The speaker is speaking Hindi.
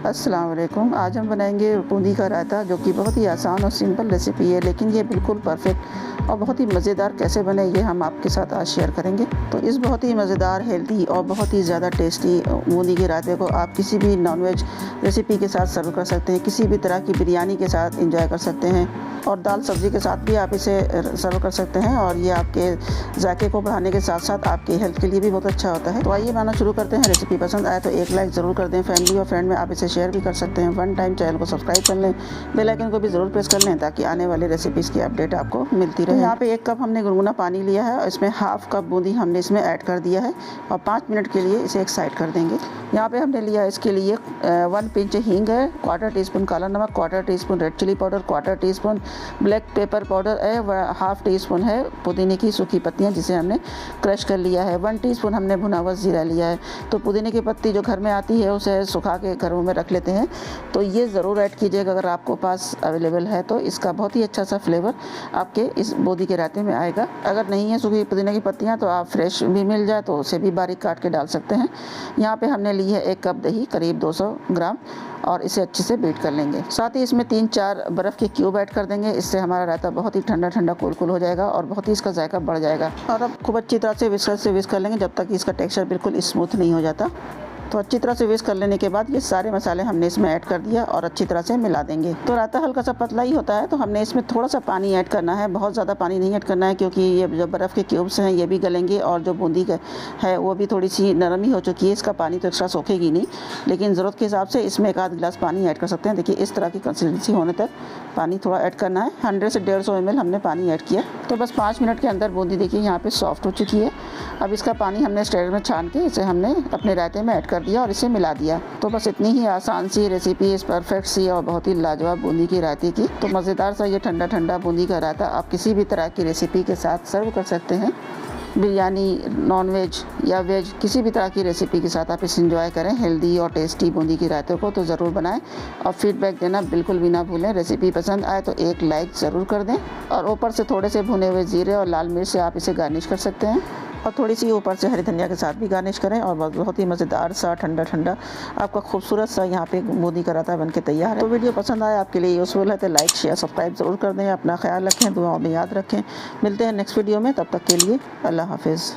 अस्सलाम वालेकुम। आज हम बनाएंगे बूंदी का रायता, जो कि बहुत ही आसान और सिंपल रेसिपी है, लेकिन ये बिल्कुल परफेक्ट और बहुत ही मज़ेदार कैसे बने ये हम आपके साथ आज शेयर करेंगे। तो इस बहुत ही मज़ेदार, हेल्दी और बहुत ही ज़्यादा टेस्टी बूंदी के रायते को आप किसी भी नॉनवेज रेसिपी के साथ सर्व कर सकते हैं, किसी भी तरह की बिरयानी के साथ इंजॉय कर सकते हैं और दाल सब्ज़ी के साथ भी आप इसे सर्व कर सकते हैं। और ये आपके जायके को बढ़ाने के साथ साथ आपके हेल्थ के लिए भी बहुत अच्छा होता है। तो आइए बनाना शुरू करते हैं। रेसिपी पसंद आए तो एक लाइक ज़रूर कर दें। फैमिली और फ्रेंड में आप इसे शेयर भी कर सकते हैं। वन टाइम चैनल को सब्सक्राइब कर लें, बेल आइकन को भी ज़रूर प्रेस कर लें ताकि आने वाले रेसिपीज़ की अपडेट आपको मिलती रहे। यहाँ पे 1 कप हमने गुनगुना पानी लिया है और इसमें हाफ कप बूंदी हमने इसमें ऐड कर दिया है और 5 मिनट के लिए इसे एक साइड कर देंगे। यहाँ पे हमने लिया इसके लिए 1 पिंच हींग है, 1/4 टीस्पून काला नमक, 1/4 teaspoon red chilli powder, 1/4 teaspoon black pepper powder है, 1/2 टीस्पून है पुदीने की सूखी पत्तियाँ जिसे हमने क्रश कर लिया है, 1 टीस्पून हमने भुना हुआ जीरा लिया है। तो पुदीने की पत्ती जो घर में आती है उसे सुखा के घरों में रख लेते हैं, तो ये ज़रूर ऐड कीजिएगा अगर आपको पास अवेलेबल है, तो इसका बहुत ही अच्छा सा फ्लेवर आपके इस बूंदी के रायते में आएगा। अगर नहीं है सूखी पुदीने की पत्तियाँ तो आप फ्रेश भी मिल जाए तो उसे भी बारीक काट के डाल सकते हैं। यहाँ पे हमने ली है 1 कप दही, करीब 200 ग्राम, और इसे अच्छे से बीट कर लेंगे। साथ ही इसमें 3-4 बर्फ़ के क्यूब ऐड कर देंगे। इससे हमारा रायता बहुत ही ठंडा ठंडा कुल हो जाएगा और बहुत ही इसका जायका बढ़ जाएगा। और अब खूब अच्छी तरह से विस्क कर लेंगे जब तक कि इसका टेक्सचर बिल्कुल स्मूथ नहीं हो जाता। तो अच्छी तरह से विस्क कर लेने के बाद ये सारे मसाले हमने इसमें ऐड कर दिया और अच्छी तरह से मिला देंगे। तो रायता हल्का सा पतला ही होता है, तो हमने इसमें थोड़ा सा पानी ऐड करना है, बहुत ज़्यादा पानी नहीं ऐड करना है, क्योंकि ये जो बर्फ़ के क्यूब्स हैं ये भी गलेंगे और जो बूंदी है वो भी थोड़ी सी नरम ही हो चुकी है। इसका पानी तो एक्स्ट्रा सोखेगी नहीं, लेकिन ज़रूरत के हिसाब से इसमें 1 आध गिलास पानी ऐड कर सकते हैं। देखिए इस तरह की कंसिस्टेंसी होने तक पानी थोड़ा ऐड करना है। 100 से 150 ml हमने पानी ऐड किया। तो बस 5 मिनट के अंदर बूंदी देखिए यहाँ पे सॉफ्ट हो चुकी है। अब इसका पानी हमने स्ट्रेनर में छान के इसे हमने अपने रायते में ऐड कर दिया और इसे मिला दिया। तो बस इतनी ही आसान सी रेसिपी इस परफेक्ट सी और बहुत ही लाजवाब बूंदी की रायते की। तो मज़ेदार सा ये ठंडा ठंडा बूंदी का रायता आप किसी भी तरह की रेसिपी के साथ सर्व कर सकते हैं। बिरयानी, नॉन-वेज या वेज, किसी भी तरह की रेसिपी के साथ आप इसे एंजॉय करें। हेल्दी और टेस्टी बूंदी की रायते को तो ज़रूर बनाएं और फीडबैक देना बिल्कुल भी ना भूलें। रेसिपी पसंद आए तो एक लाइक ज़रूर कर दें और ऊपर से थोड़े से भुने हुए जीरे और लाल मिर्च से आप इसे गार्निश कर सकते हैं और थोड़ी सी ऊपर से हरी धनिया के साथ भी गार्निश करें और बहुत ही मज़ेदार सा ठंडा ठंडा आपका खूबसूरत सा यहाँ पे बूंदी का रायता बन के तैयार है। तो वीडियो पसंद आए, आपके लिए यूज़फुल है, तो लाइक शेयर सब्सक्राइब ज़रूर कर दें। अपना ख्याल रखें, दुआओं में याद रखें। मिलते हैं नेक्स्ट वीडियो में, तब तक के लिए अल्लाह हाफिज़।